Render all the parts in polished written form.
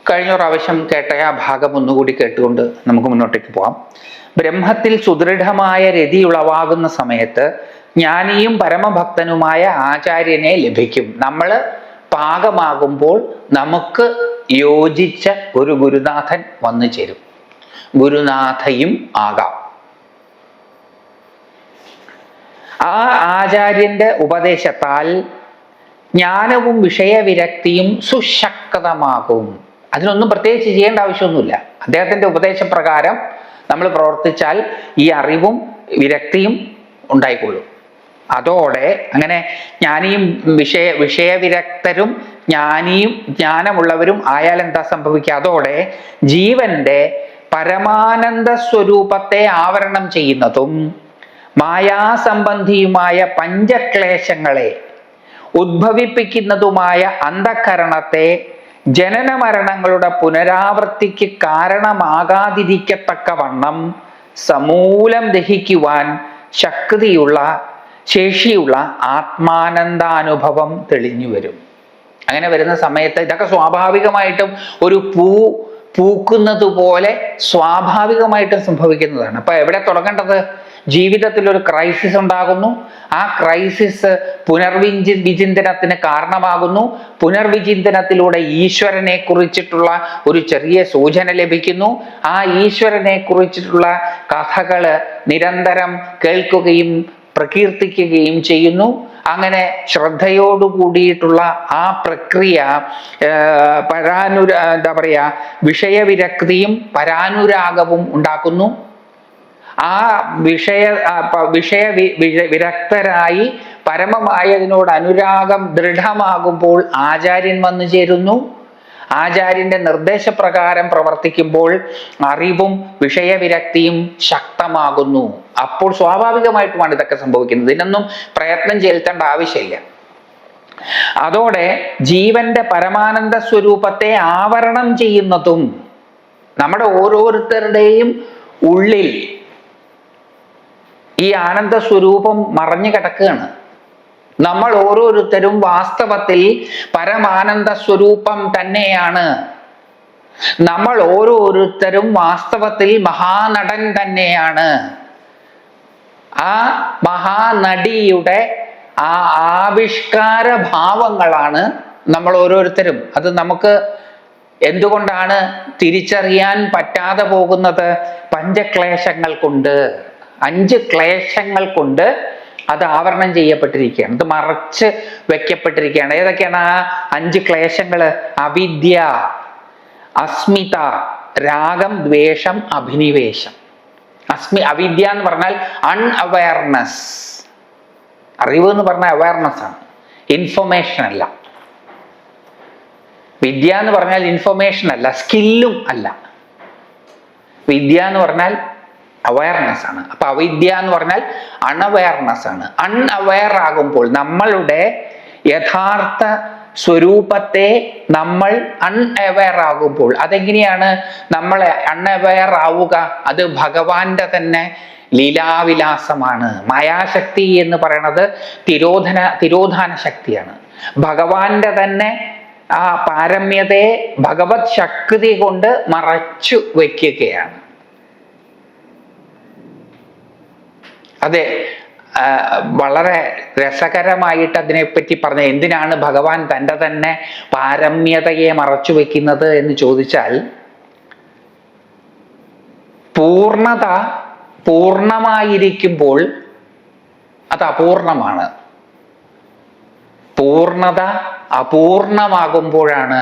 കഴിഞ്ഞ പ്രാവശ്യം കേട്ട ആ ഭാഗം ഒന്നുകൂടി കേട്ടുകൊണ്ട് നമുക്ക് മുന്നോട്ടേക്ക് പോകാം. ബ്രഹ്മത്തിൽ സുദൃഢമായ രതി ഉളവാകുന്ന സമയത്ത് ജ്ഞാനിയും പരമഭക്തനുമായ ആചാര്യനെ ലഭിക്കും. നമ്മൾ പാകമാകുമ്പോൾ നമുക്ക് യോജിച്ച ഒരു ഗുരുനാഥൻ വന്നു ചേരും. ഗുരുനാഥയും ആകാം. ആ ആചാര്യന്റെ ഉപദേശത്താൽ ജ്ഞാനവും വിഷയവിരക്തിയും സുശക്തമാകും. അതിനൊന്നും പ്രത്യേകിച്ച് ചെയ്യേണ്ട ആവശ്യമൊന്നുമില്ല. അദ്ദേഹത്തിന്റെ ഉപദേശപ്രകാരം നമ്മൾ പ്രവർത്തിച്ചാൽ ഈ അറിവും വിരക്തിയും ഉണ്ടായിക്കൊള്ളും. അതോടെ അങ്ങനെ ജ്ഞാനിയും വിഷയവിരക്തരും ജ്ഞാനമുള്ളവരും ആയാൽ എന്താ സംഭവിക്കുക? അതോടെ ജീവന്റെ പരമാനന്ദ സ്വരൂപത്തെ ആവരണം ചെയ്യുന്നതും മായാസംബന്ധിയുമായ പഞ്ചക്ലേശങ്ങളെ ഉദ്ഭവിപ്പിക്കുന്നതുമായ അന്ധകരണത്തെ ജനന മരണങ്ങളുടെ പുനരാവൃത്തിക്ക് കാരണമാകാതിരിക്കത്തക്കവണ്ണം സമൂലം ദഹിക്കുവാൻ ശേഷിയുള്ള ആത്മാനന്ദാനുഭവം തെളിഞ്ഞു വരും. അങ്ങനെ വരുന്ന സമയത്ത് ഇതൊക്കെ സ്വാഭാവികമായിട്ടും ഒരു പൂക്കുന്നത് പോലെ സ്വാഭാവികമായിട്ടും സംഭവിക്കുന്നതാണ്. അപ്പൊ എവിടെ തുടങ്ങേണ്ടത്? ജീവിതത്തിൽ ഒരു ക്രൈസിസ് ഉണ്ടാകുന്നു. ആ ക്രൈസിസ് വിചിന്തനത്തിന് കാരണമാകുന്നു. പുനർവിചിന്തനത്തിലൂടെ ഈശ്വരനെ കുറിച്ചിട്ടുള്ള ഒരു ചെറിയ സൂചന ലഭിക്കുന്നു. ആ ഈശ്വരനെ കുറിച്ചിട്ടുള്ള കഥകള് നിരന്തരം കേൾക്കുകയും പ്രകീർത്തിക്കുകയും ചെയ്യുന്നു. അങ്ങനെ ശ്രദ്ധയോടുകൂടിയിട്ടുള്ള ആ പ്രക്രിയ വിഷയവിരക്തിയും പരാനുരാഗവും ഉണ്ടാക്കുന്നു. ആ വിരക്തരായി പരമമായതിനോട് അനുരാഗം ദൃഢമാകുമ്പോൾ ആചാര്യൻ വന്നു ചേരുന്നു. ആചാര്യന്റെ നിർദ്ദേശപ്രകാരം പ്രവർത്തിക്കുമ്പോൾ അറിവും വിഷയവിരക്തിയും ശക്തമാകുന്നു. അപ്പോൾ സ്വാഭാവികമായിട്ടുമാണ് ഇതൊക്കെ സംഭവിക്കുന്നത്. ഇതിനൊന്നും പ്രയത്നം ചെലുത്തേണ്ട ആവശ്യമില്ല. അതോടെ ജീവന്റെ പരമാനന്ദ സ്വരൂപത്തെ ആവരണം ചെയ്യുന്നതും നമ്മുടെ ഓരോരുത്തരുടെയും ഉള്ളിൽ ഈ ആനന്ദ സ്വരൂപം മറഞ്ഞു കിടക്കുകയാണ്. നമ്മൾ ഓരോരുത്തരും വാസ്തവത്തിൽ പരമാനന്ദ സ്വരൂപം തന്നെയാണ്. നമ്മൾ ഓരോരുത്തരും വാസ്തവത്തിൽ മഹാനടൻ തന്നെയാണ്. ആ മഹാനടിയുടെ ആ ആവിഷ്കാര ഭാവങ്ങളാണ് നമ്മൾ ഓരോരുത്തരും. അത് നമുക്ക് എന്തുകൊണ്ടാണ് തിരിച്ചറിയാൻ പറ്റാതെ പോകുന്നത്? പഞ്ചക്ലേശങ്ങൾ കൊണ്ട്, 5 ക്ലേശങ്ങൾ കൊണ്ട് അത് ആവരണം ചെയ്യപ്പെട്ടിരിക്കുകയാണ്. അത് മറച്ച് വെക്കപ്പെട്ടിരിക്കുകയാണ്. ഏതൊക്കെയാണ് ആ 5 ക്ലേശങ്ങള്? അവിദ്യ, അസ്മിത, രാഗം, ദ്വേഷം, അഭിനിവേശം. അവിദ്യ എന്ന് പറഞ്ഞാൽ അൺഅവയർനെസ്. അറിവ് എന്ന് പറഞ്ഞാൽ അവയർനെസ് ആണ്, ഇൻഫർമേഷൻ അല്ല. വിദ്യ എന്ന് പറഞ്ഞാൽ ഇൻഫർമേഷൻ അല്ല, സ്കില്ലും അല്ല. വിദ്യ എന്ന് പറഞ്ഞാൽ അവയർനെസ് ആണ്. അപ്പൊ അവിദ്യ എന്ന് പറഞ്ഞാൽ അൺഅവയർനെസ് ആണ്. അൺഅവയർ ആകുമ്പോൾ നമ്മളുടെ യഥാർത്ഥ സ്വരൂപത്തെ നമ്മൾ അൺഅവയർ ആകുമ്പോൾ, അതെങ്ങനെയാണ് നമ്മൾ അൺഅവയർ ആവുക? അത് ഭഗവാന്റെ തന്നെ ലീലാവിലാസമാണ്. മായാശക്തി എന്ന് പറയുന്നത് തിരോധാന ശക്തിയാണ്. ഭഗവാന്റെ തന്നെ ആ പാരമ്യതയെ ഭഗവത് ശക്തി കൊണ്ട് മറച്ചു വയ്ക്കുകയാണ്. അതെ, വളരെ രസകരമായിട്ട് അതിനെപ്പറ്റി പറഞ്ഞ എന്തിനാണ് ഭഗവാൻ തൻ്റെ തന്നെ പാരമ്യതയെ മറച്ചു വെക്കുന്നത് എന്ന് ചോദിച്ചാൽ, പൂർണ്ണമായിരിക്കുമ്പോൾ അത് അപൂർണമാണ്. പൂർണ്ണത അപൂർണമാകുമ്പോഴാണ്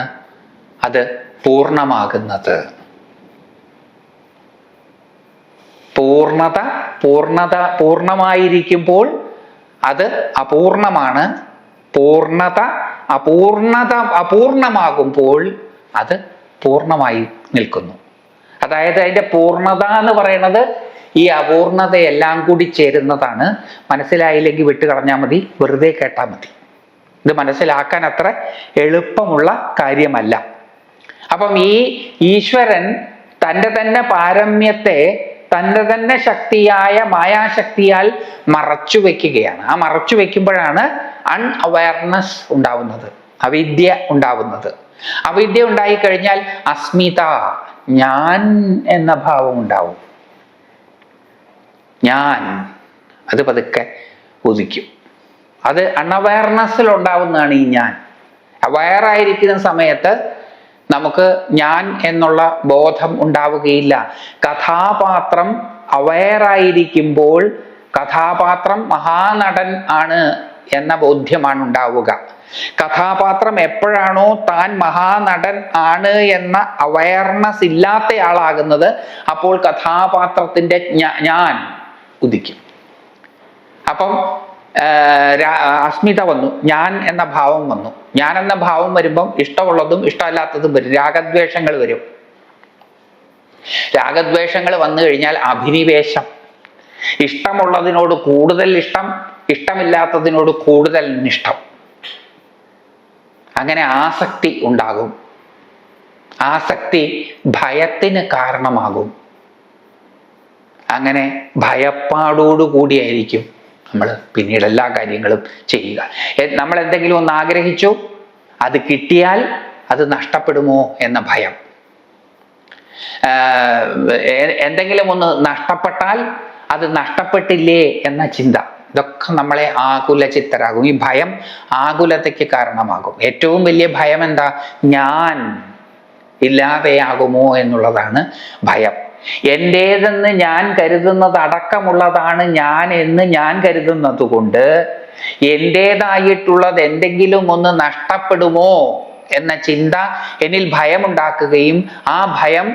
അത് പൂർണ്ണമാകുന്നത്. പൂർണ്ണമായിരിക്കുമ്പോൾ അത് അപൂർണമാണ്. അപൂർണമാകുമ്പോൾ അത് പൂർണ്ണമായി നിൽക്കുന്നു. അതായത് അതിന്റെ പൂർണ്ണത എന്ന് പറയുന്നത് ഈ അപൂർണതയെല്ലാം കൂടി ചേരുന്നതാണ്. മനസ്സിലായില്ലെങ്കിൽ വിട്ടുകളഞ്ഞാൽ മതി, വെറുതെ കേട്ടാൽ മതി. ഇത് മനസ്സിലാക്കാൻ അത്ര എളുപ്പമുള്ള കാര്യമല്ല. അപ്പം ഈ ഈശ്വരൻ തൻ്റെ തന്നെ പാരമ്യത്തെ തൻ്റെ തന്നെ ശക്തിയായ മായാശക്തിയാൽ മറച്ചു വെക്കുകയാണ്. ആ മറച്ചു വെക്കുമ്പോഴാണ് അൺഅവയർനെസ് ഉണ്ടാവുന്നത്, അവിദ്യ ഉണ്ടാവുന്നത്. അവിദ്യ ഉണ്ടായിക്കഴിഞ്ഞാൽ അസ്മിത, ഞാൻ എന്ന ഭാവം ഉണ്ടാവും. ഞാൻ അത് പതുക്കെ ഉദിക്കും. അത് അൺഅവയർനെസ്സിൽ ഉണ്ടാവുന്നതാണ് ഈ ഞാൻ. അവയറായിരിക്കുന്ന സമയത്ത് നമുക്ക് ഞാൻ എന്നുള്ള ബോധം ഉണ്ടാവുകയില്ല. കഥാപാത്രം അവയറായിരിക്കുമ്പോൾ കഥാപാത്രം മഹാനടൻ ആണ് എന്ന ബോധ്യമാണ് ഉണ്ടാവുക. കഥാപാത്രം എപ്പോഴാണോ താൻ മഹാനടൻ ആണ് എന്ന അവയർനെസ് ഇല്ലാത്തയാളാകുന്നത്, അപ്പോൾ കഥാപാത്രത്തിന്റെ ഞാൻ ഉദിക്കും. അപ്പം അസ്മിത വന്നു, ഞാൻ എന്ന ഭാവം വന്നു. ഞാൻ എന്ന ഭാവം വരുമ്പം ഇഷ്ടമുള്ളതും ഇഷ്ടമല്ലാത്തതും വരും. രാഗദ്വേഷങ്ങൾ വരും. രാഗദ്വേഷങ്ങൾ വന്നു കഴിഞ്ഞാൽ അഭിനിവേശം, ഇഷ്ടമുള്ളതിനോട് കൂടുതൽ ഇഷ്ടം, ഇഷ്ടമില്ലാത്തതിനോട് കൂടുതൽ നിഷ്ഠം, അങ്ങനെ ആസക്തി ഉണ്ടാകും. ആസക്തി ഭയത്തിന് കാരണമാകും. അങ്ങനെ ഭയപ്പാടോടുകൂടിയായിരിക്കും നമ്മൾ പിന്നീട് എല്ലാ കാര്യങ്ങളും ചെയ്യുക. നമ്മൾ എന്തെങ്കിലും ഒന്ന് ആഗ്രഹിച്ചു, അത് കിട്ടിയാൽ അത് നഷ്ടപ്പെടുമോ എന്ന ഭയം, എന്തെങ്കിലും ഒന്ന് നഷ്ടപ്പെട്ടാൽ അത് നഷ്ടപ്പെട്ടില്ലേ എന്ന ചിന്ത, ഇതൊക്കെ നമ്മളെ ആകുലചിത്തരാകും. ഈ ഭയം ആകുലതയ്ക്ക് കാരണമാകും. ഏറ്റവും വലിയ ഭയം എന്താ? ഞാൻ ഇല്ലാതെയാകുമോ എന്നുള്ളതാണ് ഭയം. എൻ്റേതെന്ന് ഞാൻ കരുതുന്നത് അടക്കമുള്ളതാണ് ഞാൻ എന്ന് ഞാൻ കരുതുന്നത് കൊണ്ട് എൻ്റേതായിട്ടുള്ളത് എന്തെങ്കിലും ഒന്ന് നഷ്ടപ്പെടുമോ എന്ന ചിന്ത എന്നിൽ ഭയമുണ്ടാക്കുകയും ആ ഭയം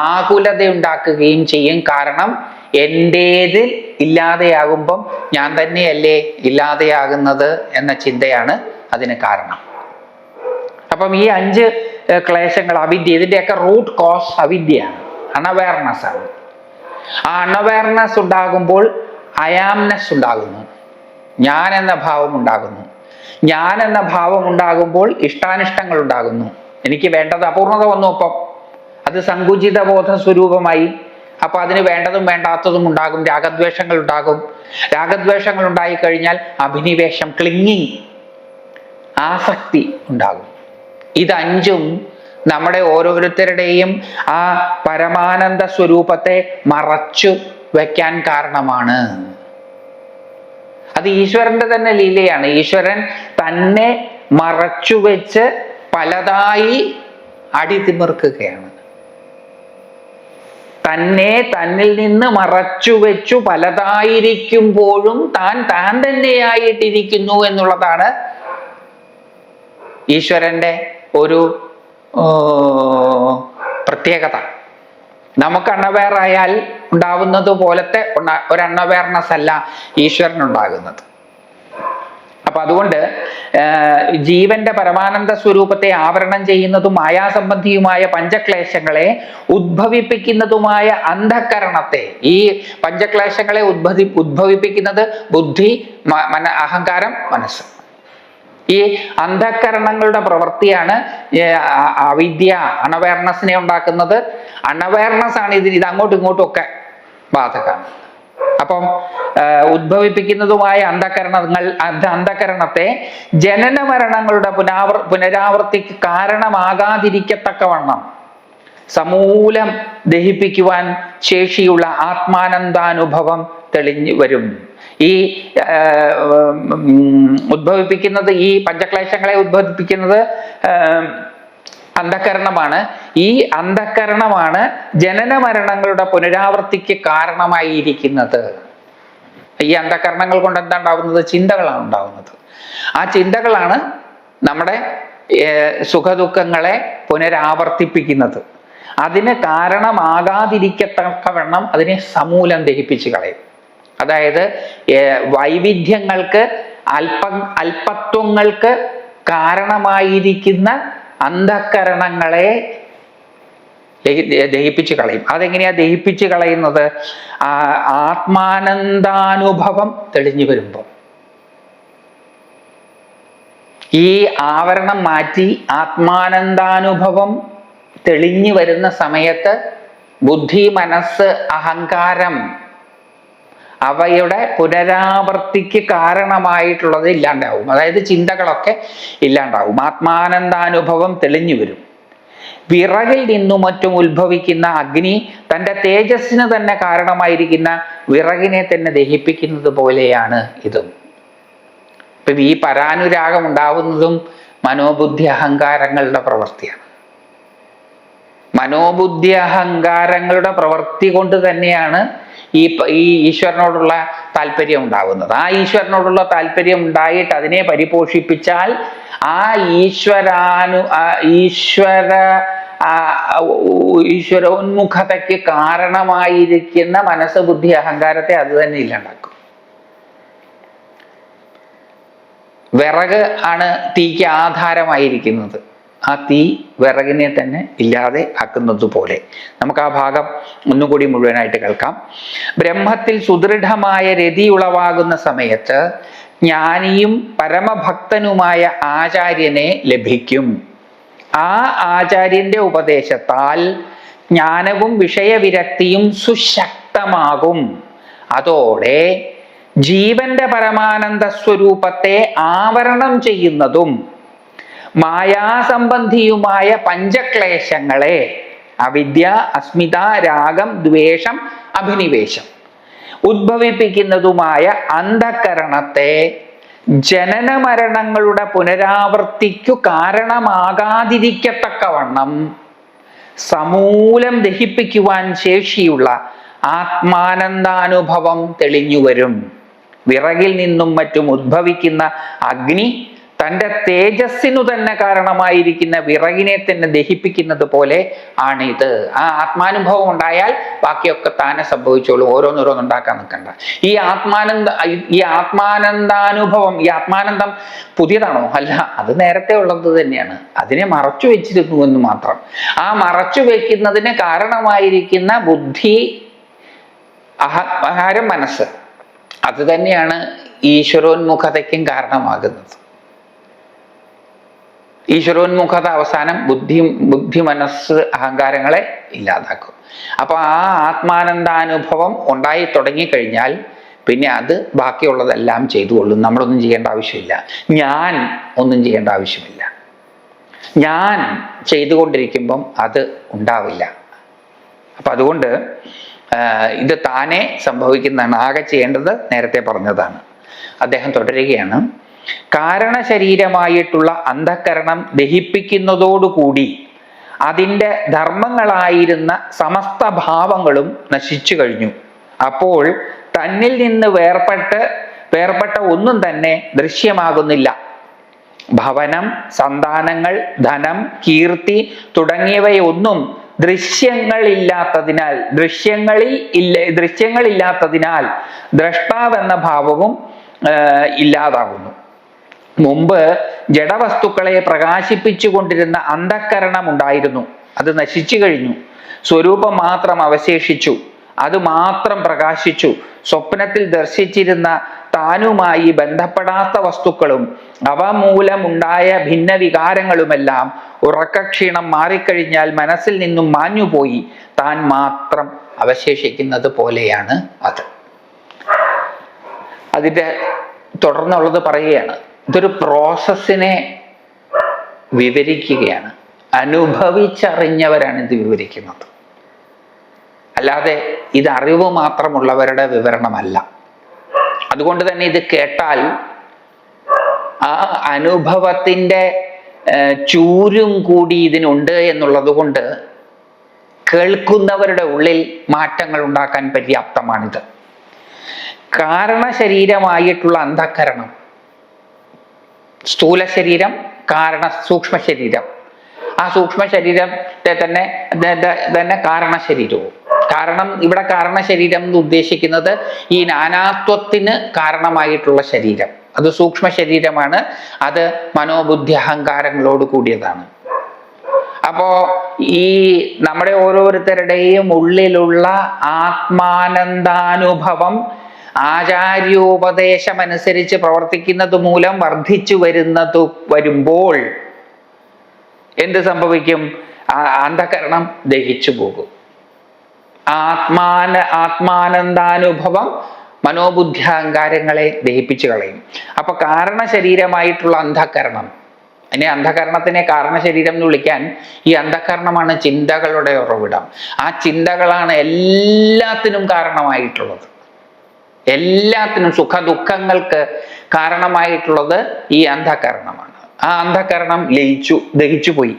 ആകുലത ഉണ്ടാക്കുകയും ചെയ്യും. കാരണം എൻ്റേതിൽ ഇല്ലാതെയാകുമ്പം ഞാൻ തന്നെയല്ലേ ഇല്ലാതെയാകുന്നത് എന്ന ചിന്തയാണ് അതിന് കാരണം. അപ്പം ഈ 5 ക്ലേശങ്ങൾ, അവിദ്യ, ഇതിൻ്റെയൊക്കെ റൂട്ട് കോസ് അവിദ്യയാണ്, അൺഅവയർനെസ് ആണ്. ആ അൺഅവയർനെസ് ഉണ്ടാകുമ്പോൾ അയാംനെസ് ഉണ്ടാകുന്നു, ഞാൻ എന്ന ഭാവം ഉണ്ടാകുന്നു. ഞാൻ എന്ന ഭാവം ഉണ്ടാകുമ്പോൾ ഇഷ്ടാനിഷ്ടങ്ങൾ ഉണ്ടാകുന്നു. എനിക്ക് വേണ്ടത് അപൂർണത വന്നു, അപ്പം അത് സങ്കുചിത ബോധ സ്വരൂപമായി. അപ്പൊ അതിന് വേണ്ടതും വേണ്ടാത്തതും ഉണ്ടാകും. രാഗദ്വേഷങ്ങൾ ഉണ്ടാകും. രാഗദ്വേഷങ്ങൾ ഉണ്ടായിക്കഴിഞ്ഞാൽ അഭിനിവേശം, ക്ലിങ്ങിങ്, ആസക്തി ഉണ്ടാകും. ഇത് 5ഉം നമ്മുടെ ഓരോരുത്തരുടെയും ആ പരമാനന്ദ സ്വരൂപത്തെ മറച്ചു വെക്കാൻ കാരണമാണ്. അത് ഈശ്വരന്റെ തന്നെ ലീലയാണ്. ഈശ്വരൻ തന്നെ മറച്ചു വെച്ച് പലതായി അടിതിമിർക്കുകയാണ്. തന്നെ തന്നിൽ നിന്ന് മറച്ചു വെച്ചു പലതായിരിക്കുമ്പോഴും താൻ തന്നെയായിട്ടിരിക്കുന്നു എന്നുള്ളതാണ് ഈശ്വരന്റെ ഒരു പ്രത്യേകത. നമുക്ക് അൺഅവെയർ ആയാൽ ഉണ്ടാവുന്നത് പോലത്തെ ഒരു അൺഅവെയർനെസ് അല്ല ഈശ്വരനുണ്ടാകുന്നത്. അപ്പൊ അതുകൊണ്ട് ജീവന്റെ പരമാനന്ദ സ്വരൂപത്തെ ആവരണം ചെയ്യുന്നതും മായാസംബന്ധിയുമായ പഞ്ചക്ലേശങ്ങളെ ഉദ്ഭവിപ്പിക്കുന്നതുമായ അന്ധകരണത്തെ, ഈ പഞ്ചക്ലേശങ്ങളെ ഉദ്ഭവിപ്പിക്കുന്നത് ബുദ്ധി, അഹങ്കാരം, മനസ്സ്. ഈ അന്ധകരണങ്ങളുടെ പ്രവൃത്തിയാണ് അവിദ്യ, അൺഅവെയർനെസ്സിനെ ഉണ്ടാക്കുന്നത്. അൺഅവെയർനെസ് ആണ് ഇത് അങ്ങോട്ടും ഇങ്ങോട്ടും ഒക്കെ ബാധകമാണ്. അപ്പം ഉദ്ഭവിപ്പിക്കുന്നതുമായ അന്ധകരണത്തെ ജനന മരണങ്ങളുടെ പുനരാവൃത്തിക്ക് കാരണമാകാതിരിക്കത്തക്കവണ്ണം സമൂലം ദഹിപ്പിക്കുവാൻ ശേഷിയുള്ള ആത്മാനന്ദാനുഭവം തെളിഞ്ഞു വരും. ഈ ഉദ്ഭവിപ്പിക്കുന്നത്, ഈ പഞ്ചക്ലേശങ്ങളെ ഉദ്ഭവിപ്പിക്കുന്നത് അന്ധകരണമാണ്. ഈ അന്ധകരണമാണ് ജനന മരണങ്ങളുടെ പുനരാവൃത്തിക്ക് കാരണമായിരിക്കുന്നത്. ഈ അന്ധകരണങ്ങൾ കൊണ്ട് എന്താ ഉണ്ടാവുന്നത്? ചിന്തകളാണ് ഉണ്ടാവുന്നത്. ആ ചിന്തകളാണ് നമ്മുടെ സുഖദുഃഖങ്ങളെ പുനരാവർത്തിപ്പിക്കുന്നത്. അതിന് കാരണമാകാതിരിക്കത്തക്കവണ്ണം അതിനെ സമൂലം ദഹിപ്പിച്ച് കളയും. അതായത് വൈവിധ്യങ്ങൾക്ക്, അല്പത്വങ്ങൾക്ക് കാരണമായിരിക്കുന്ന അന്ധകരണങ്ങളെ ദഹിപ്പിച്ച് കളയും. അതെങ്ങനെയാ ദഹിപ്പിച്ച് കളയുന്നത്? ആത്മാനന്ദാനുഭവം തെളിഞ്ഞു വരുമ്പോൾ. ഈ ആവരണം മാറ്റി ആത്മാനന്ദാനുഭവം തെളിഞ്ഞു വരുന്ന സമയത്ത് ബുദ്ധി, മനസ്സ്, അഹങ്കാരം അവയുടെ പുനരാവർത്തിക്ക് കാരണമായിട്ടുള്ളത് ഇല്ലാണ്ടാവും. അതായത് ചിന്തകളൊക്കെ ഇല്ലാണ്ടാവും. ആത്മാനന്ദാനുഭവം തെളിഞ്ഞു വരും. വിറകിൽ നിന്നും മറ്റും ഉത്ഭവിക്കുന്ന അഗ്നി തൻ്റെ തേജസ്സിന് തന്നെ കാരണമായിരിക്കുന്ന വിറകിനെ തന്നെ ദഹിപ്പിക്കുന്നത് പോലെയാണ് ഇതും. ഇപ്പം ഈ പരാനുരാഗം ഉണ്ടാവുന്നതും മനോബുദ്ധി അഹങ്കാരങ്ങളുടെ പ്രവൃത്തിയാണ്. മനോബുദ്ധി അഹങ്കാരങ്ങളുടെ പ്രവൃത്തി കൊണ്ട് തന്നെയാണ് ഈ ഈശ്വരനോടുള്ള താല്പര്യം ഉണ്ടാവുന്നത്. ആ ഈശ്വരനോടുള്ള താല്പര്യം ഉണ്ടായിട്ട് അതിനെ പരിപോഷിപ്പിച്ചാൽ ആ ഈശ്വരോന്മുഖതയ്ക്ക് കാരണമായിരിക്കുന്ന മനസ്സ്, ബുദ്ധി, അഹങ്കാരത്തെ അത് തന്നെ ഇല്ലാണ്ടാക്കും. വിറക് ആണ് തീക്ക് ആധാരമായിരിക്കുന്നത്. ആ തീ വിറകിനെ തന്നെ ഇല്ലാതെ ആക്കുന്നത് പോലെ. നമുക്ക് ആ ഭാഗം ഒന്നുകൂടി മുഴുവനായിട്ട് കേൾക്കാം. ബ്രഹ്മത്തിൽ സുദൃഢമായ രതി ഉളവാകുന്ന സമയത്ത് ജ്ഞാനിയും പരമഭക്തനുമായ ആചാര്യനെ ലഭിക്കും. ആ ആചാര്യന്റെ ഉപദേശത്താൽ ജ്ഞാനവും വിഷയവിരക്തിയും സുശക്തമാകും. അതോടെ ജീവന്റെ പരമാനന്ദ സ്വരൂപത്തെ ആവരണം ചെയ്യുന്നതും മായാസംബന്ധിയുമായ പഞ്ചക്ലേശങ്ങളെ, അവിദ്യ, അസ്മിത, രാഗം, ദ്വേഷം, അഭിനിവേശം ഉദ്ഭവിപ്പിക്കുന്നതുമായ അന്ധകരണത്തെ ജനന മരണങ്ങളുടെ പുനരാവർത്തിക്കു കാരണമാകാതിരിക്കത്തക്കവണ്ണം സമൂലം ദഹിപ്പിക്കുവാൻ ശേഷിയുള്ള ആത്മാനന്ദാനുഭവം തെളിഞ്ഞുവരും. വിറകിൽ നിന്നും മറ്റും ഉദ്ഭവിക്കുന്ന അഗ്നി തൻ്റെ തേജസ്സിനു തന്നെ കാരണമായിരിക്കുന്ന വിറകിനെ തന്നെ ദഹിപ്പിക്കുന്നത് പോലെ ആണിത്. ആ ആത്മാനുഭവം ഉണ്ടായാൽ ബാക്കിയൊക്കെ താനെ സംഭവിച്ചോളൂ. ഓരോന്നോരോന്നുണ്ടാക്കാൻ നിൽക്കണ്ട. ഈ ആത്മാനന്ദാനുഭവം, ഈ ആത്മാനന്ദം പുതിയതാണോ? അല്ല, അത് നേരത്തെ ഉള്ളത് തന്നെയാണ്. അതിനെ മറച്ചു വെച്ചിരുന്നു എന്ന് മാത്രം. ആ മറച്ചു വെക്കുന്നതിന് കാരണമായിരിക്കുന്ന ബുദ്ധി, അഹങ്കാരം, മനസ്സ്, അത് തന്നെയാണ് ഈശ്വരോന്മുഖതയ്ക്കും കാരണമാകുന്നത്. ഈശ്വരോന്മുഖത അവസാനം ബുദ്ധി, മനസ്സ്, അഹങ്കാരങ്ങളെ ഇല്ലാതാക്കും. അപ്പൊ ആ ആത്മാനന്ദാനുഭവം ഉണ്ടായി തുടങ്ങിക്കഴിഞ്ഞാൽ പിന്നെ അത് ബാക്കിയുള്ളതെല്ലാം ചെയ്തുകൊള്ളും. നമ്മളൊന്നും ചെയ്യേണ്ട ആവശ്യമില്ല. ഞാൻ ഒന്നും ചെയ്യേണ്ട ആവശ്യമില്ല. ഞാൻ ചെയ്തുകൊണ്ടിരിക്കുമ്പം അത് ഉണ്ടാവില്ല. അപ്പൊ അതുകൊണ്ട് ഇത് താനെ സംഭവിക്കുന്നതാണ്. ആകെ ചെയ്യേണ്ടത് നേരത്തെ പറഞ്ഞതാണ്. അദ്ദേഹം തുടരുകയാണ്. കാരണശരീരമായിട്ടുള്ള അന്ധകരണം ദഹിപ്പിക്കുന്നതോടുകൂടി അതിൻ്റെ ധർമ്മങ്ങളായിരുന്ന സമസ്ത ഭാവങ്ങളും നശിച്ചു കഴിഞ്ഞു. അപ്പോൾ തന്നിൽ നിന്ന് വേർപെട്ട ഒന്നും തന്നെ ദൃശ്യമാകുന്നില്ല. ഭവനം, സന്താനങ്ങൾ, ധനം, കീർത്തി തുടങ്ങിയവയൊന്നും ദൃശ്യങ്ങളില്ലാത്തതിനാൽ ദ്രഷ്ടാവെന്ന ഭാവവും ഇല്ലാതാകുന്നു. മുമ്പ് ജഡവസ്തുക്കളെ പ്രകാശിപ്പിച്ചു കൊണ്ടിരുന്ന അന്ധകരണം ഉണ്ടായിരുന്നു. അത് നശിച്ചു കഴിഞ്ഞു. സ്വരൂപം മാത്രം അവശേഷിച്ചു. അത് മാത്രം പ്രകാശിച്ചു. സ്വപ്നത്തിൽ ദർശിച്ചിരുന്ന താനുമായി ബന്ധപ്പെടാത്ത വസ്തുക്കളും അവ മൂലമുണ്ടായ ഭിന്ന വികാരങ്ങളുമെല്ലാം ഉറക്കക്ഷീണം മാറിക്കഴിഞ്ഞാൽ മനസ്സിൽ നിന്നും മാഞ്ഞുപോയി താൻ മാത്രം അവശേഷിക്കുന്നത് പോലെയാണ് അത്. അതിൻ്റെ തുടർന്നുള്ളത് പറയുകയാണ്. ഇതൊരു പ്രോസസ്സിനെ വിവരിക്കുകയാണ്. അനുഭവിച്ചറിഞ്ഞവരാണ് ഇത് വിവരിക്കുന്നത്. അല്ലാതെ ഇത് അറിവ് മാത്രമുള്ളവരുടെ വിവരണമല്ല. അതുകൊണ്ട് തന്നെ ഇത് കേട്ടാൽ ആ അനുഭവത്തിൻ്റെ ചൂരും കൂടി ഇതിനുണ്ട് എന്നുള്ളത് കൊണ്ട് കേൾക്കുന്നവരുടെ ഉള്ളിൽ മാറ്റങ്ങൾ ഉണ്ടാക്കാൻ പര്യാപ്തമാണിത്. കാരണശരീരമായിട്ടുള്ള അന്ധകരണം, സ്ഥൂല ശരീരം, സൂക്ഷ്മ ശരീരം, ആ സൂക്ഷ്മ ശരീരത്തെ തന്നെ കാരണശരീരവും. കാരണം ഇവിടെ കാരണശരീരം എന്ന് ഉദ്ദേശിക്കുന്നത് ഈ നാനാത്വത്തിന് കാരണമായിട്ടുള്ള ശരീരം. അത് സൂക്ഷ്മ ശരീരമാണ്. അത് മനോബുദ്ധി അഹങ്കാരങ്ങളോട് കൂടിയതാണ്. അപ്പോ ഈ നമ്മുടെ ഓരോരുത്തരുടെയും ഉള്ളിലുള്ള ആത്മാനന്ദാനുഭവം ആചാര്യോപദേശമനുസരിച്ച് പ്രവർത്തിക്കുന്നത് മൂലം വർദ്ധിച്ചു വരുമ്പോൾ എന്ത് സംഭവിക്കും? അന്ധകരണം ദഹിച്ചു പോകും. ആത്മാനന്ദാനുഭവം മനോബുദ്ധി അഹങ്കാരങ്ങളെ ദഹിപ്പിച്ചു കളയും. അപ്പൊ കാരണശരീരമായിട്ടുള്ള അന്ധകരണം, അതിനെ അന്ധകരണത്തിനെ കാരണശരീരം എന്ന് വിളിക്കാൻ ഈ അന്ധകരണമാണ് ചിന്തകളുടെ ഉറവിടം. ആ ചിന്തകളാണ് എല്ലാത്തിനും കാരണമായിട്ടുള്ളത്. എല്ലാത്തിനും സുഖ ദുഃഖങ്ങൾക്ക് കാരണമായിട്ടുള്ളത് ഈ അന്ധകരണമാണ്. ആ അന്ധകരണം ദഹിച്ചു പോയി.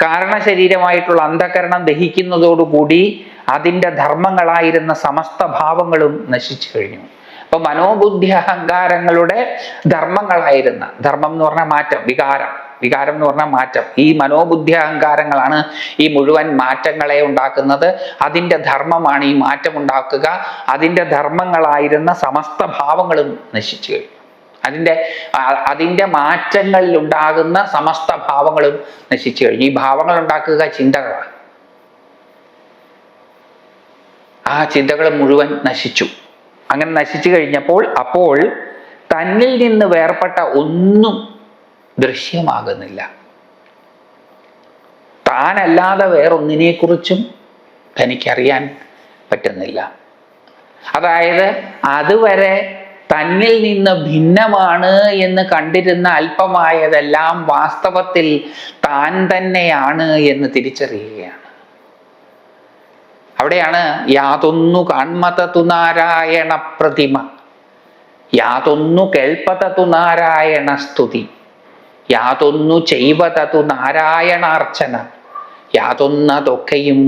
കാരണശരീരമായിട്ടുള്ള അന്ധകരണം ദഹിക്കുന്നതോടുകൂടി അതിൻ്റെ ധർമ്മങ്ങളായിരുന്ന സമസ്ത ഭാവങ്ങളും നശിച്ചു കഴിഞ്ഞു. അപ്പൊ മനോബുദ്ധി അഹങ്കാരങ്ങളുടെ ധർമ്മങ്ങളായിരുന്ന, ധർമ്മം എന്ന് പറഞ്ഞാൽ മാറ്റം, വികാരം എന്ന് പറഞ്ഞാൽ മാറ്റം, ഈ മനോബുദ്ധി അഹങ്കാരങ്ങളാണ് ഈ മുഴുവൻ മാറ്റങ്ങളെ ഉണ്ടാക്കുന്നത്. അതിൻ്റെ ധർമ്മമാണ് ഈ മാറ്റം ഉണ്ടാക്കുക. അതിൻ്റെ ധർമ്മങ്ങളായിരുന്ന സമസ്ത ഭാവങ്ങളും നശിച്ചു കഴിഞ്ഞു. അതിൻ്റെ മാറ്റങ്ങളിൽ ഉണ്ടാകുന്ന സമസ്ത ഭാവങ്ങളും നശിച്ചു കഴിഞ്ഞു. ഈ ഭാവങ്ങൾ ഉണ്ടാക്കുക ചിന്തകളാണ്. ആ ചിന്തകൾ മുഴുവൻ നശിച്ചു. അങ്ങനെ നശിച്ചു കഴിഞ്ഞപ്പോൾ അപ്പോൾ തന്നിൽ നിന്ന് വേർപെട്ട ഒന്നും ദൃശ്യമാകുന്നില്ല. താനല്ലാതെ വേറൊന്നിനെക്കുറിച്ചും തനിക്കറിയാൻ പറ്റുന്നില്ല. അതായത് അതുവരെ തന്നിൽ നിന്ന് ഭിന്നമാണ് എന്ന് കണ്ടിരുന്ന അല്പമായതെല്ലാം വാസ്തവത്തിൽ താൻ തന്നെയാണ് എന്ന് തിരിച്ചറിയുകയാണ്. അവിടെയാണ് യാതൊന്നു കാൺമതതു നാരായണ പ്രതിമ, യാതൊന്നു കേൾപ്പതതു നാരായണ സ്തുതി, യാതൊന്നു ചെയ്വതതു നാരായണാർച്ചന, യാതൊന്നതൊക്കെയും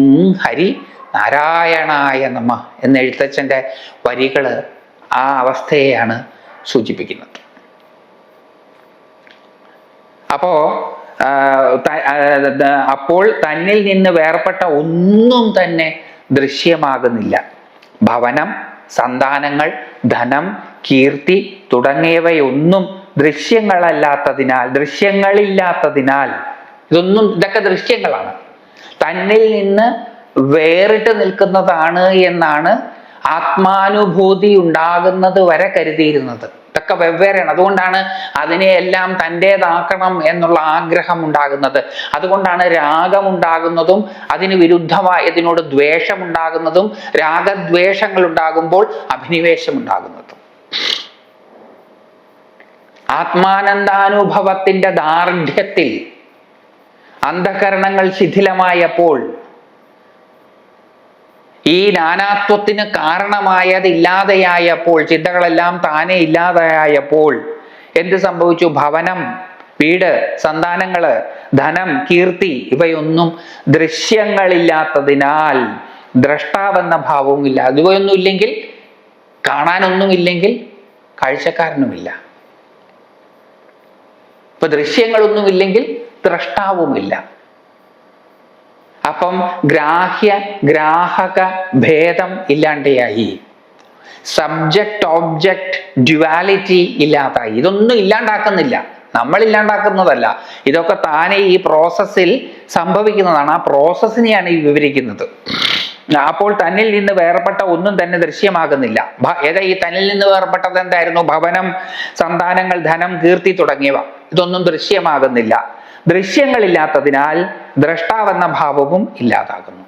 ഹരി നാരായണായ നമ എന്ന എഴുത്തച്ഛൻ്റെ വരികള് ആ അവസ്ഥയെയാണ് സൂചിപ്പിക്കുന്നത്. അപ്പോൾ തന്നിൽ നിന്ന് വേർപെട്ട ഒന്നും തന്നെ ദൃശ്യമാകുന്നില്ല. ഭവനം, സന്താനങ്ങൾ, ധനം, കീർത്തി തുടങ്ങിയവയൊന്നും ദൃശ്യങ്ങളില്ലാത്തതിനാൽ ഇതൊക്കെ ദൃശ്യങ്ങളാണ്, തന്നിൽ നിന്ന് വേറിട്ട് നിൽക്കുന്നതാണ് എന്നാണ് ആത്മാനുഭൂതി ഉണ്ടാകുന്നത് വരെ കരുതിയിരുന്നത്. ഇതൊക്കെ വെവ്വേറെയാണ്. അതുകൊണ്ടാണ് അതിനെയെല്ലാം തൻ്റേതാക്കണം എന്നുള്ള ആഗ്രഹം ഉണ്ടാകുന്നത്. അതുകൊണ്ടാണ് രാഗമുണ്ടാകുന്നതും അതിന് വിരുദ്ധമായതിനോട് ദ്വേഷമുണ്ടാകുന്നതും രാഗദ്വേഷങ്ങൾ ഉണ്ടാകുമ്പോൾ അഭിനിവേശം ഉണ്ടാകുന്നതും. ആത്മാനന്ദാനുഭവത്തിന്റെ ദാർഢ്യത്തിൽ അന്ധകരണങ്ങൾ ശിഥിലമായപ്പോൾ, ഈ നാനാത്വത്തിന് കാരണമായത് ഇല്ലാതെയായപ്പോൾ, ചിന്തകളെല്ലാം താനെ ഇല്ലാതെയായപ്പോൾ എന്ത് സംഭവിച്ചു? ഭവനം, വീട്, സന്താനങ്ങള്, ധനം, കീർത്തി ഇവയൊന്നും ദൃശ്യങ്ങളില്ലാത്തതിനാൽ ദ്രഷ്ടാവെന്ന ഭാവവും ഇല്ല. ഇവയൊന്നും ഇല്ലെങ്കിൽ, കാണാനൊന്നുമില്ലെങ്കിൽ കാഴ്ചക്കാരനുമില്ല. ഇപ്പൊ ദൃശ്യങ്ങളൊന്നുമില്ലെങ്കിൽ ദ്രഷ്ടാവുമില്ല. അപ്പം ഗ്രാഹക ഭേദം ഇല്ലാണ്ടായി, സബ്ജക്റ്റ് ഓബ്ജക്റ്റ് ഡ്യുവാലിറ്റി ഇല്ലാതായി. ഇതൊന്നും ഇല്ലാണ്ടാക്കുന്നില്ല, നമ്മൾ ഇല്ലാണ്ടാക്കുന്നതല്ല. ഇതൊക്കെ താനെ ഈ പ്രോസസ്സിൽ സംഭവിക്കുന്നതാണ്. ആ പ്രോസസ്സിനെയാണ് ഈ വിവരിക്കുന്നത്. അപ്പോൾ തന്നിൽ നിന്ന് വേർപെട്ട ഒന്നും തന്നെ ദൃശ്യമാകുന്നില്ല. ഈ തന്നിൽ നിന്ന് വേർപെട്ടത് എന്തായിരുന്നു? ഭവനം, സന്താനങ്ങൾ, ധനം, കീർത്തി തുടങ്ങിയവ. ഇതൊന്നും ദൃശ്യമാകുന്നില്ല. ദൃശ്യങ്ങളില്ലാത്തതിനാൽ ദ്രഷ്ടാവെന്ന ഭാവവും ഇല്ലാതാകുന്നു.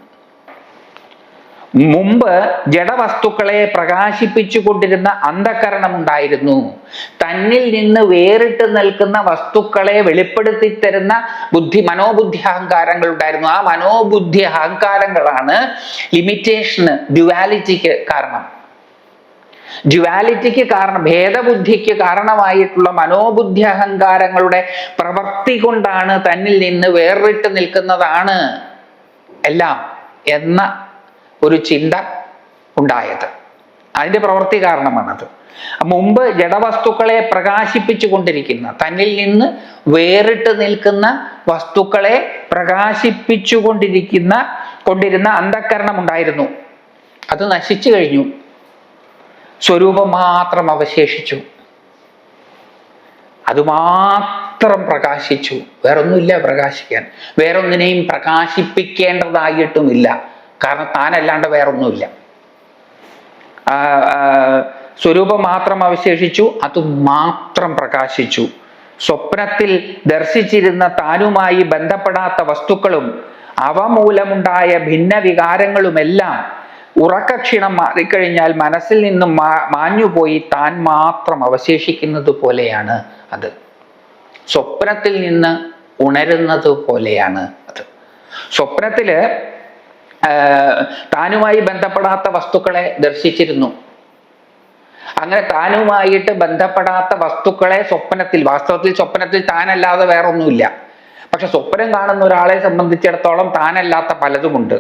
മുമ്പ് ജഡവസ്തുക്കളെ പ്രകാശിപ്പിച്ചു കൊണ്ടിരുന്ന അന്ധകരണം ഉണ്ടായിരുന്നു. തന്നിൽ നിന്ന് വേറിട്ട് നിൽക്കുന്ന വസ്തുക്കളെ വെളിപ്പെടുത്തി തരുന്ന മനോബുദ്ധി അഹങ്കാരങ്ങൾ ഉണ്ടായിരുന്നു. ആ മനോബുദ്ധി അഹങ്കാരങ്ങളാണ് ലിമിറ്റേഷന്, ഡ്യുവാലിറ്റിക്ക് കാരണം. ഡ്യുവാലിറ്റിക്ക് കാരണം, ഭേദബുദ്ധിക്ക് കാരണമായിട്ടുള്ള മനോബുദ്ധി അഹങ്കാരങ്ങളുടെ പ്രവൃത്തി കൊണ്ടാണ് തന്നിൽ നിന്ന് വേറിട്ട് നിൽക്കുന്നതാണ് എല്ലാം എന്ന ഒരു ചിന്ത ഉണ്ടായത്. അതിൻ്റെ പ്രവൃത്തി കാരണമാണത്. മുമ്പ് ജഡവസ്തുക്കളെ പ്രകാശിപ്പിച്ചു കൊണ്ടിരിക്കുന്ന, തന്നിൽ നിന്ന് വേറിട്ട് നിൽക്കുന്ന വസ്തുക്കളെ പ്രകാശിപ്പിച്ചു കൊണ്ടിരുന്ന അന്ധകരണം ഉണ്ടായിരുന്നു. അത് നശിച്ചു കഴിഞ്ഞു. സ്വരൂപം മാത്രം അവശേഷിച്ചു. അതുമാത്രം പ്രകാശിച്ചു. വേറൊന്നുമില്ല പ്രകാശിക്കാൻ. വേറൊന്നിനെയും പ്രകാശിപ്പിക്കേണ്ടതായിട്ടുമില്ല. കാരണം താനല്ലാണ്ട് വേറൊന്നുമില്ല. സ്വരൂപം മാത്രം അവശേഷിച്ചു. അത് മാത്രം പ്രകാശിച്ചു. സ്വപ്നത്തിൽ ദർശിച്ചിരുന്ന താനുമായി ബന്ധപ്പെടാത്ത വസ്തുക്കളും അവ മൂലമുണ്ടായ ഭിന്ന വികാരങ്ങളുമെല്ലാം ഉറക്കക്ഷീണം മാറിക്കഴിഞ്ഞാൽ മനസ്സിൽ നിന്നും മാഞ്ഞുപോയി താൻ മാത്രം അവശേഷിക്കുന്നത് പോലെയാണ് അത്. സ്വപ്നത്തിൽ നിന്ന് ഉണരുന്നത് പോലെയാണ് അത്. സ്വപ്നത്തില് താനുമായി ബന്ധപ്പെടാത്ത വസ്തുക്കളെ ദർശിച്ചിരുന്നു. അങ്ങനെ താനുമായിട്ട് ബന്ധപ്പെടാത്ത വസ്തുക്കളെ സ്വപ്നത്തിൽ, വാസ്തവത്തിൽ സ്വപ്നത്തിൽ താനല്ലാതെ വേറൊന്നുമില്ല. പക്ഷെ സ്വപ്നം കാണുന്ന ഒരാളെ സംബന്ധിച്ചിടത്തോളം താനല്ലാത്ത പലതുമുണ്ട്.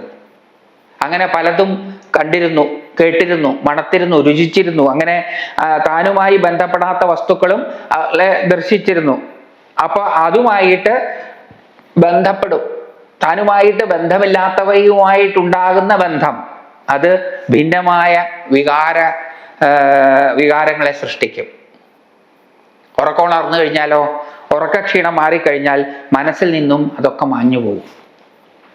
അങ്ങനെ പലതും കണ്ടിരുന്നു, കേട്ടിരുന്നു, മണത്തിരുന്നു, രുചിച്ചിരുന്നു. അങ്ങനെ താനുമായി ബന്ധപ്പെടാത്ത വസ്തുക്കളും ദർശിച്ചിരുന്നു. അപ്പൊ അതുമായിട്ട് ബന്ധപ്പെടും. താനുമായിട്ട് ബന്ധമില്ലാത്തവയുമായിട്ടുണ്ടാകുന്ന ബന്ധം അത് ഭിന്നമായ വികാരങ്ങളെ സൃഷ്ടിക്കും. ഉറക്കമുണർന്നു കഴിഞ്ഞാലോ, ഉറക്കക്ഷീണം മാറിക്കഴിഞ്ഞാൽ മനസ്സിൽ നിന്നും അതൊക്കെ മാഞ്ഞുപോകും,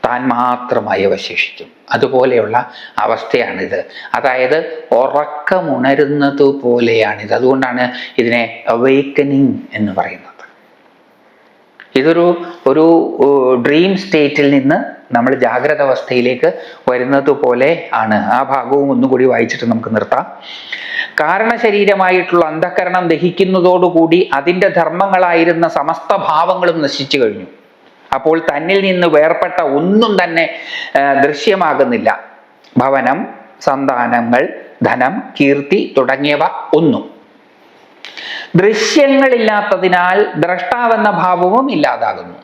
താൻ മാത്രമായി അവശേഷിക്കും. അതുപോലെയുള്ള അവസ്ഥയാണിത്. അതായത് ഉറക്കമുണരുന്നത് പോലെയാണിത്. അതുകൊണ്ടാണ് ഇതിനെ അവേക്കനിങ് എന്ന് പറയുന്നത്. ഇതൊരു ഡ്രീം സ്റ്റേറ്റിൽ നിന്ന് നമ്മൾ ജാഗ്രത അവസ്ഥയിലേക്ക് വരുന്നത് പോലെ ആണ്. ആ ഭാഗവും ഒന്നുകൂടി വായിച്ചിട്ട് നമുക്ക് നിർത്താം. കാരണശരീരമായിട്ടുള്ള അന്ധഃകരണം ദഹിക്കുന്നതോടുകൂടി അതിൻ്റെ ധർമ്മങ്ങളായിരുന്ന സമസ്ത ഭാവങ്ങളും നശിച്ചു കഴിഞ്ഞു. അപ്പോൾ തന്നിൽ നിന്ന് വേർപെട്ട ഒന്നും തന്നെ ദൃശ്യമാകുന്നില്ല. ഭവനം, സന്താനങ്ങൾ, ധനം, കീർത്തി തുടങ്ങിയവ ഒന്നും. ദൃശ്യങ്ങളില്ലാത്തതിനാൽ ദ്രഷ്ടാവെന്ന ഭാവവും ഇല്ലാതാകുന്നു.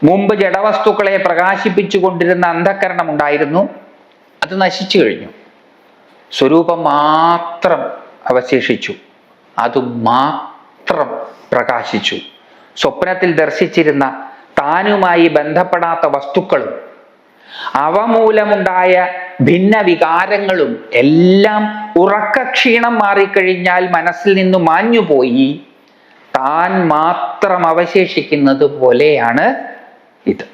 മുമ്പ് ജഡവസ്തുക്കളെ പ്രകാശിപ്പിച്ചു കൊണ്ടിരുന്ന അന്ധഃകരണം ഉണ്ടായിരുന്നു, അത് നശിച്ചു കഴിഞ്ഞു. സ്വരൂപം മാത്രം അവശേഷിച്ചു, അത് മാത്രം പ്രകാശിച്ചു. സ്വപ്നത്തിൽ ദർശിച്ചിരുന്ന താനുമായി ബന്ധപ്പെടാത്ത വസ്തുക്കളും അവ മൂലമുണ്ടായ ഭിന്ന വികാരങ്ങളും എല്ലാം ഉറക്കക്ഷീണം മാറിക്കഴിഞ്ഞാൽ മനസ്സിൽ നിന്ന് മാഞ്ഞുപോയി താൻ മാത്രം അവശേഷിക്കുന്നത് പോലെയാണ് ഇത്.